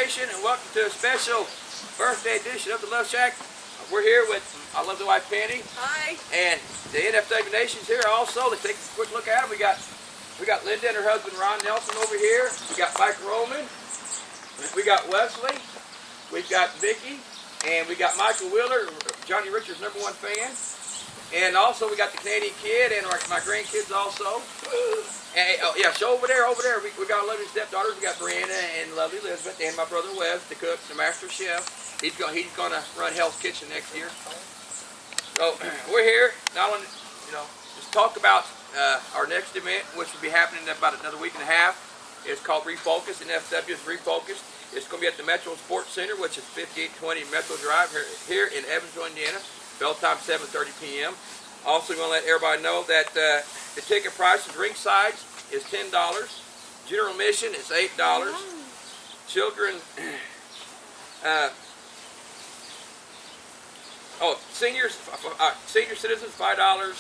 Nation, and welcome to a special birthday edition of the Love Shack. We're here with I Love the Wife Penny. Hi. And the NFW Nation's here also. Let's take a quick look at them. We got Linda and her husband Ron Nelson over here. We got Mike Roman. We got Wesley. We've got Vicky, and we got Michael Wheeler, Johnny Richards' #1 fan. And also we got the Canadian kid and my grandkids also. And, oh yeah, so over there, we got 11 stepdaughters. We got Brianna and lovely Elizabeth, and my brother Wes, the cook, the master chef. He's gonna run Hell's Kitchen next year. So we're here not only just talk about our next event, which will be happening in about another week and a half. It's called Refocused. NFW is Refocused. It's going to be at the Metro Sports Center, which is 5820 Metro Drive here in Evansville, Indiana. Bell time 7:30 p.m. Also, we want to let everybody know that the ticket price is ringside is $10. General admission is $8. Children, senior citizens $5.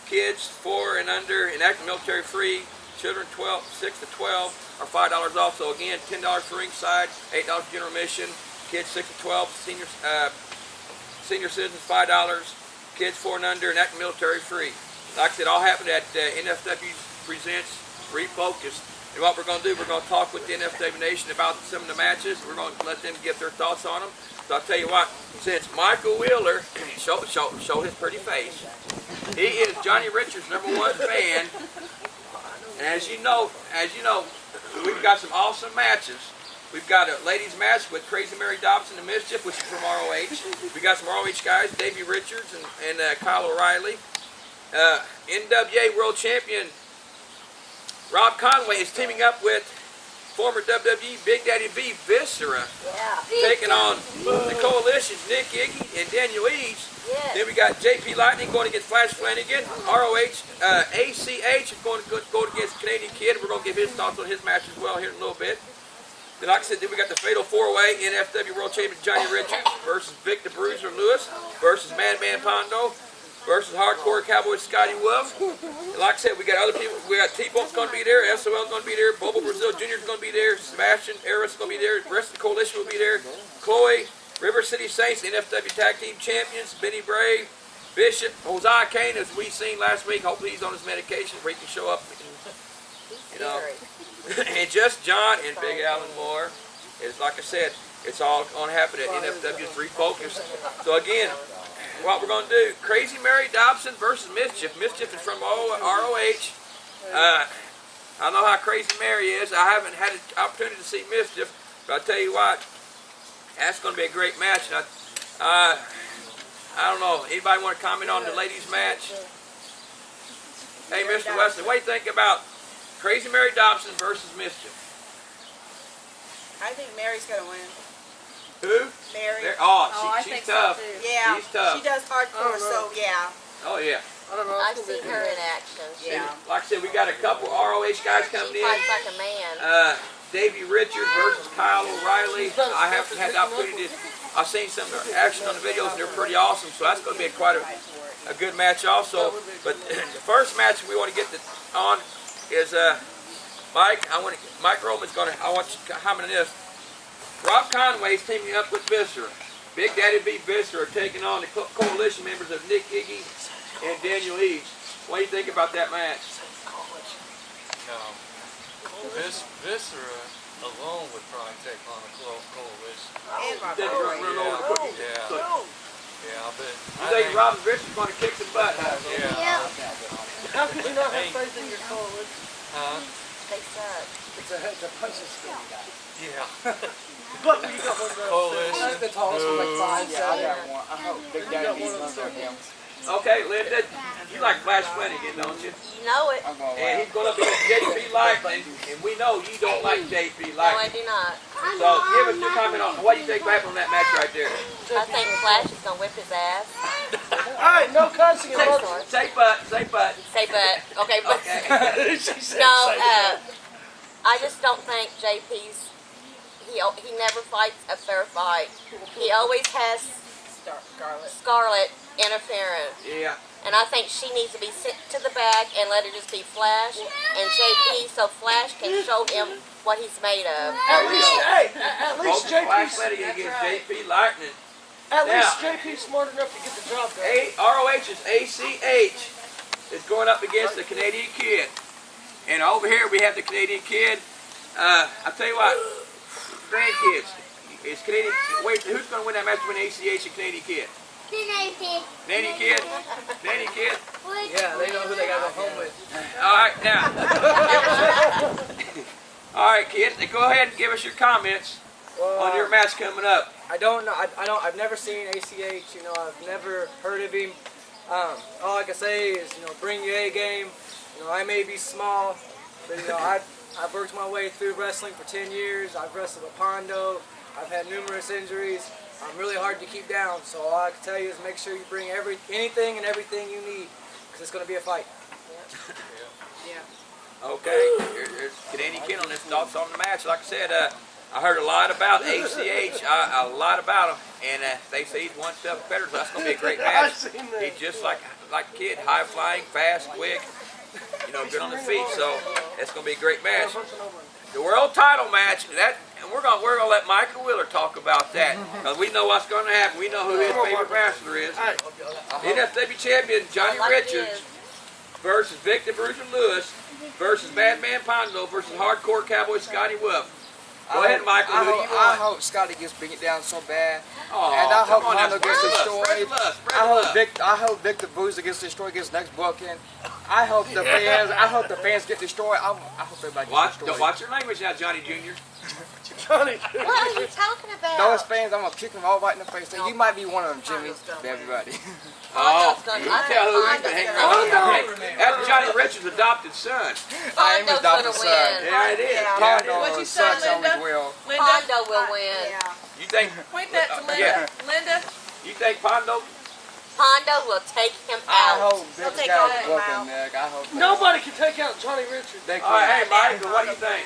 Kids 4 and under and active military free. Children 6 to 12 are $5 also. Again, $10 for ringside, $8 general admission. Kids 6 to 12, senior citizens $5. Kids 4 and under and active military free. Like I said, all happened at NFW Presents Refocused. And what we're going to do, we're going to talk with the NFW Nation about some of the matches. We're going to let them give their thoughts on them. So I'll tell you what, since Michael Wheeler, show his pretty face. He is Johnny Richards' #1 fan. And as you know, we've got some awesome matches. We've got a ladies match with Crazy Mary Dobson and Mischief, which is from ROH. We got some ROH guys, Davey Richards and Kyle O'Reilly. NWA World Champion Rob Conway is teaming up with former WWE Big Daddy B Viscera, taking on the Coalition's Nick Iggy and Daniel Eads. Then we got JP Lightning going against Flash Flanagan. ROH ACH is going to go against Canadian Kid. We're going to give his thoughts on his match as well here in a little bit. Then, like I said, then we got the Fatal 4-Way NFW World Champion Johnny Richards versus Vic the Bruiser Lewis versus Madman Pondo versus Hardcore Cowboy Scotty Wolf. And like I said, we got other people. We got T-Bone's going to be there. SOL's going to be there. Bobo Brazil Jr.'s going to be there. Sebastian Eris is going to be there. The rest of the Coalition will be there. Chloe, River City Saints, NFW Tag Team Champions, Benny Brave, Bishop, Hosea Kane, as we seen last week. Hopefully he's on his medication where he can show up. And just John and Big Alan Moore. It's like I said, it's all going to happen at NFW's Refocused. So again, what we're going to do, Crazy Mary Dobson versus Mischief. Mischief is from ROH. I know how Crazy Mary is. I haven't had an opportunity to see Mischief, but I'll tell you what, that's going to be a great match. And I don't know, anybody want to comment on the ladies match? Hey, Mr. Wesley, what do you think about Crazy Mary Dobson versus Mischief? I think Mary's going to win. Who? Mary. She's tough. So yeah. She's tough. She does hardcore, so yeah. Oh, yeah. I don't know. I've seen her in action. Yeah. Like I said, we got a couple ROH guys coming in. She fights like a man. Davey Richards versus Kyle O'Reilly. I haven't had the opportunity to. I've seen some of their action on the videos, and they're pretty awesome. So that's going to be quite a good match also. But the first match we want to get on is Mike. Mike Roman's going to. I want you to comment on this. Rob Conway's teaming up with Viscera. Big Daddy B Viscera taking on the Coalition members of Nick Iggy and Daniel Eads. What do you think about that match? Viscera alone would probably take on the Coalition. And Rob Conway. Yeah. Yeah, but You think Rob and Viscera's going to kick some butt? Yeah. How could you not have faith in your Coalition? Huh? They suck. It's a punch and spin guy. Yeah. But you got one of Coalition. That's the tallest one, like 5'7". Yeah, I got one. I hope Big Daddy beats one of him. Okay, Linda, you like Flash Flanagan, don't you? You know it. I'm going to And he's going to be JP Lightning, and we know you don't like JP No, I Lightning. do not. So give us your comment on what you think will happen on that match right there. I think Flash is going to whip his ass. Alright, no cussing. Say butt, say butt. Say but. Okay, but. Okay. No, I just don't think JP's. He never fights a fair fight. He always has Scarlet. Scarlet interference. Yeah. And I think she needs to be sent to the back and let her just be Flash and JP so Flash can show him what he's made of. At least Both Flash JP's, Lady against JP Lightning. at least Now- JP's smart enough to get the job done. ROH's ACH is going up against the Canadian Kid. And over here we have the Canadian Kid. I'll tell you what, grandkids, is Canadian, wait, who's going to win that match between ACH and Canadian Kid? Canadian Kid? Canadian Kid? Yeah, they know who they got to go home with. All right, now. All right, kid, go ahead and give us your comments on your match coming up. I don't know. I've never seen ACH. You know, I've never heard of him. All I can say is, you know, bring your A game. You know, I may be small, but you know, I've worked my way through wrestling for 10 years. I've wrestled with Pondo. I've had numerous injuries. I'm really hard to keep down. So all I can tell you is make sure you bring anything and everything you need, because it's going to be a fight. Okay, here's Canadian Kid on his thoughts on the match. Like I said, I heard a lot about ACH, a lot about him, and they say he's one step better, so that's going to be a great match. He's just like a kid, high flying, fast, quick, you know, good on the feet, so it's going to be a great match. The world title match, and we're gonna let Michael Wheeler talk about that, because we know what's going to happen. We know who his favorite wrestler is. NFW champion Johnny Richards versus Victor Bruiser Lewis versus Madman Pondo versus Hardcore Cowboy Scotty Wolf. Go ahead, Michael. Who do you I want? hope Scotty gets beat down so bad, Oh, and I hope come on now, Pondo gets spread the love, destroyed. spread the love, spread the love. I hope Victor Bruiser gets destroyed, gets next booking. I hope the fans get destroyed. I hope everybody gets destroyed. Watch your language now, Johnny Jr. Johnny. What are you talking about? Those fans, I'm gonna kick them all right in the face. You might be one of them, Jimmy. Everybody. Oh, Pondo's gonna- you I tell think who he's Pondo's been hanging gonna around. Hey, that's Johnny Richards' adopted son. I am his Pondo's gonna adopted son. win. Yeah, it is. Yeah. Yeah, it is. Pondo What'd you say, sucks on Linda? his will. Linda, Pondo will win. Yeah. You think? point that to Linda. Yeah. Linda, You think Pondo? Pondo will take him I out. hope Vic's take got all a of them booking, out. Nick. I hope. Nobody can take out Johnny Richards. They All right, hey, can. Mike, what do you think?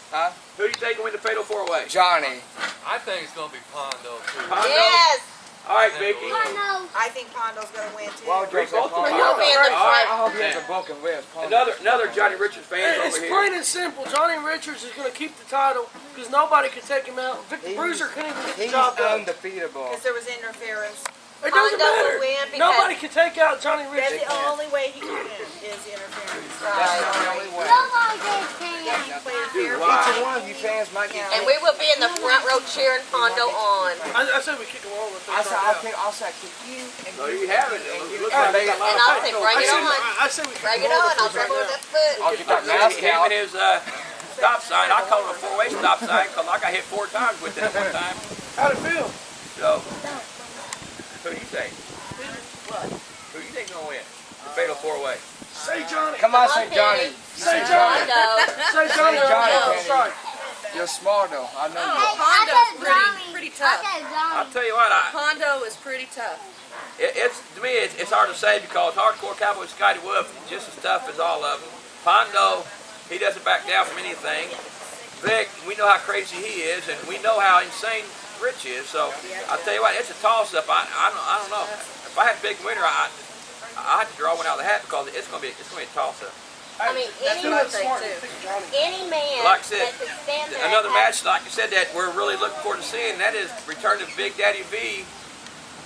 Huh? Who do you think will win the Fatal 4-Way? Johnny. I think it's gonna be Pondo too. Pondo? Yes. All right, Vicky. I think Pondo's going to win too. Well, Rick Joe said Bolton. Pondo. He'll be in the All right. I front. hope he has a booking with Pondo. Another Johnny Richards fan It's over here. plain and simple. Johnny Richards is going to keep the title because nobody can take him out. Victor Bruiser couldn't even get the He's job done. undefeatable. Because there was interference. It doesn't Pondo will matter. win because- Nobody can take out Johnny That's Richards. the only way he can win is interference. That's not the only way. He played fair. Dude, Each and one of you fans might get. And we will be in the front row cheering Pondo on. I said we kick him all the I said I'll time. kick you. And So you have it. It looks Yeah, like they got a lot And of I'll say, fights bring it over here. on. I said we kick Bring him it all on. the I'll time. throw that foot. I'll get that mask Him out. and his stop sign. I call it a 4-way stop sign because I got hit 4 times with it at one time. How'd it feel? So, who do you think? Who do you think gonna win the Fatal 4-Way? Say Johnny. Come on, say Johnny. Say Johnny. Pondo. Say Johnny. Say Johnny, No, Kenny. strike. You're smart though. I know you. Pondo's pretty tough. I'll tell you what. Pondo is pretty tough. It's to me, it's hard to say because Hardcore Cowboy Scotty Wolf is just as tough as all of them. Pondo, he doesn't back down from anything. Vic, we know how crazy he is, and we know how insane Rich is. So I'll tell you what, it's a toss-up. I don't know. If I had big winner, I had to draw one out of the hat because it's gonna be a toss-up. I mean, That's what I think too. any man Like I said, that could stand there Another and match, like I said, that we're really looking forward to seeing, that is return of Big Daddy V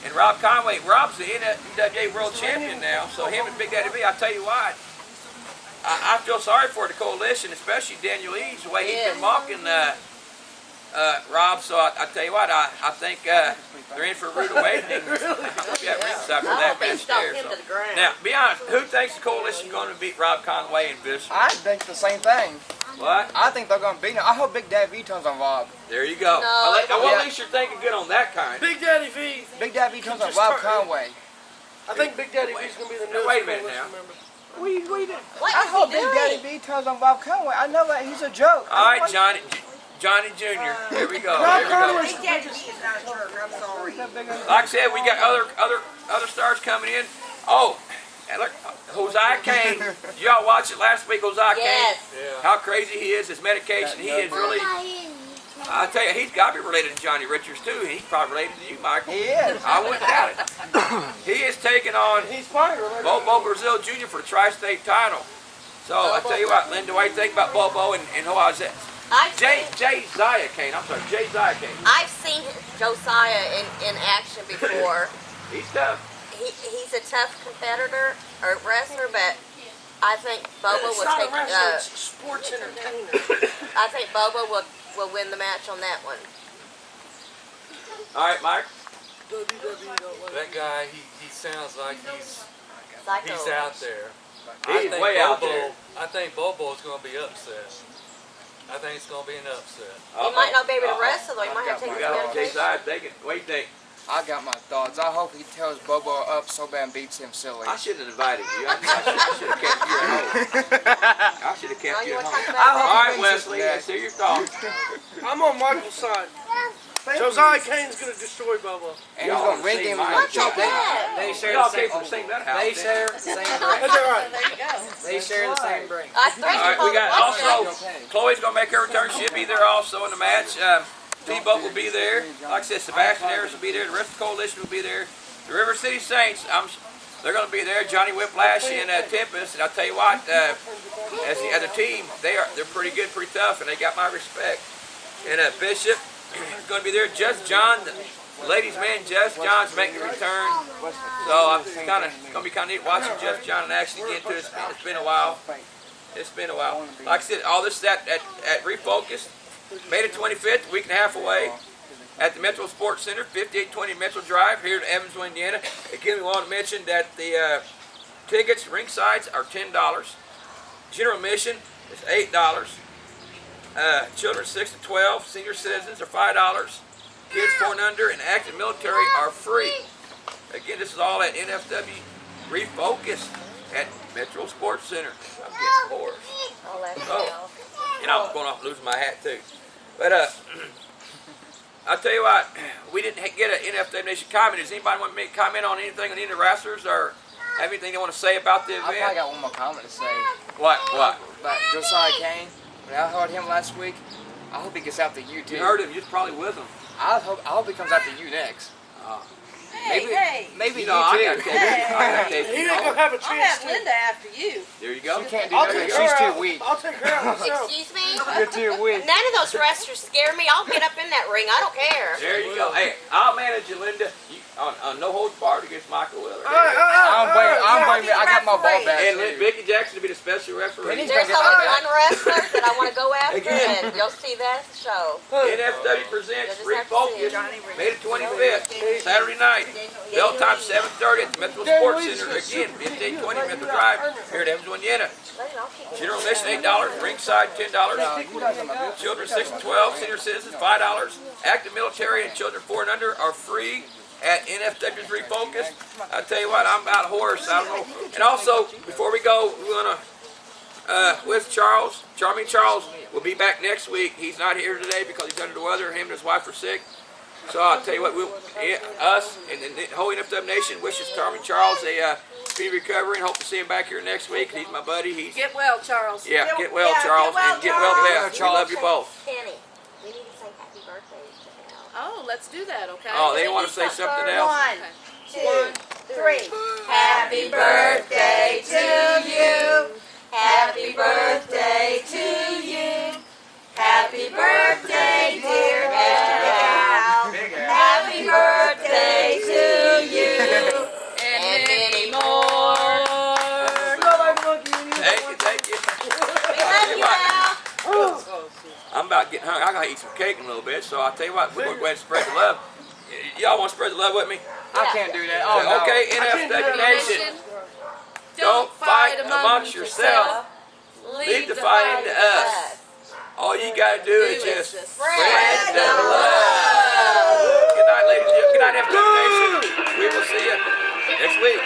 and Rob Conway. Rob's the NFW World Champion now, so him and Big Daddy V, I tell you what, I feel sorry for the coalition, especially Daniel Eads, the way he's been mocking Rob. So I tell you what, I think they're in for a rude awakening. I hope you have ringside for I that hope they match stomp there. him to the ground. Now, be honest, who thinks the coalition is going to beat Rob Conway and Bishop? I think the same thing. What? I think they're gonna beat him. I hope Big Daddy V turns on Rob. There you go. No, Well, at least you're thinking good on that kind. Big Daddy V. Big Daddy V turns on Just Rob start- Conway. I think Big Daddy V's gonna be the newest Wait a minute coalition now. member. What I is hope he Big Daddy doing? V turns on Rob Conway. I know that he's a joke. All right, Johnny Jr. Here we go. Rob Here we go. Conway's Big the Daddy biggest. V is not a jerk. I'm sorry. Like I said, we got other stars coming in. Oh, and look, Hosea Kane. Did y'all watch it last week? Hosea Yes. Kane. How crazy he is. His medication. He is really. I tell you, he's got to be related to Johnny Richards too. He's probably related to you, Michael. He is. I wouldn't doubt it. He is taking on He's fine. Remember? Bobo Brazil Jr. for the tri-state title. So I tell you what, Linda, what do you think about Bobo and who I was at? Jay Zaya Kane. I'm sorry, Jay Zaya Kane. I've seen Josiah in action before. He's tough. He's a tough competitor or wrestler, but I think Bobo It's will not take. a wrestler, it's a sports entertainer. I think Bobo will win the match on that one. All right, Mike. That guy, he sounds like he's Psycho. out there. He's way out there. I think Bobo's going to be upset. I think it's going to be an upset. He might not be able to wrestle though. He might have to take We his got Jay medication. Zaya taking. What do you think? I got my thoughts. I hope he tells Bobo up so bad and beats him silly. I shouldn't have invited you. I should have kept you at home. I should have Oh, kept you you at want to home. talk about All that? right, Wesley, let's hear your thoughts. I'm on Michael's side. Josiah Kane's gonna destroy Bobo. And he's going to ring him. Look at They that. share Y'all the came same. from the same nut house. They didn't share the same brain. That's all right. There you go. They share the same brain. I All right, we got also Chloe's gonna make her return. She'll be there also in the match. T-Buck will be there. Like I said, Sebastian Harris will be there. The rest of the coalition will be there. The River City Saints, they're gonna be there. Johnny Whiplash and Tempest. And I'll tell you what, as a team, they're pretty good, pretty tough, and they got my respect. And Bishop is gonna be there. Just John, the ladies' man, Just John's making a return. So I'm gonna be kind of neat watching Just John in action again too. It's been a while. It's been a while. Like I said, all this is at Refocused. May the 25th, a week and a half away, at the Metro Sports Center, 5820 Metro Drive, here in Evansville, Indiana. Again, we want to mention that the tickets, ring sides, are $10. General admission is $8. Children 6 to 12, senior citizens are $5. Kids 4 and under, and active military are free. Again, this is all at NFW Refocused at Metro Sports Center. I'm getting hoarse. I'll let you Oh. know. And I was going off losing my hat too. But I'll tell you what, we didn't get an NFW Nation comment. Does anybody want to make a comment on anything on any of the wrestlers or have anything they want to say about the I probably event? got one more comment to say. What? About Josiah Kane. When I heard him last week, I hope he gets out to you too. You heard him. You're probably with him. I hope he comes out to you next. Maybe You know, I you got too. to take I got to take He you. ain't gonna have a I'll chance have to. Linda after you. There you go. She can't do I'll nothing. take her She's too out. weak. I'll take her out myself. Excuse me? You're too weak. None of those wrestlers scare me. I'll get up in that ring. I don't care. There you go. Hey, I'll manage you, Linda. You, on no holds barred against Michael Willard. I'm blaming. I got my ball back. And too. Vicky Jackson to be the special referee. Penny's There's gonna only get one wrestler that I want to go after, Again. and you'll see that at the show. NFW presents You'll just have to see it. Refocused May the 25th, Saturday night. Bell time 7:30 at the Metro Sports Center. Again, 5820 Metro Drive here at Evansville, Indiana. General admission $8, ringside $10. Children 6 to 12, senior citizens $5. Active military and children 4 and under are free at NFW's Refocused. I tell you what, I'm about hoarse. I don't know. And also, before we go, we're gonna with Charming Charles will be back next week. He's not here today because he's under the weather. Him and his wife are sick. So I'll tell you what, us and the whole NFW Nation wishes Charming Charles a speedy recovery and hope to see him back here next week. He's my buddy. He's Get well, Charles. get well, Charles, and get well, Beth. We love you both. Penny, we need to say happy birthday to Al. Oh, let's do that, okay? Oh, they want to say something else? 1, 2, 3. Happy birthday to you. Happy birthday to you. Happy birthday, dear Al. Happy birthday to you. And many more. Thank you. We love you, Al. I'm about getting hungry. I gotta eat some cake in a little bit, so I'll tell you what, we're gonna go ahead and spread the love. Y'all want to spread the love with me? I can't do that. Oh no. Okay, NFW Nation. Don't fight amongst yourself. Leave the fighting to us. All you gotta do is just spread the love. Good night, ladies and gentlemen. Good night, NFW Nation. We will see you next week.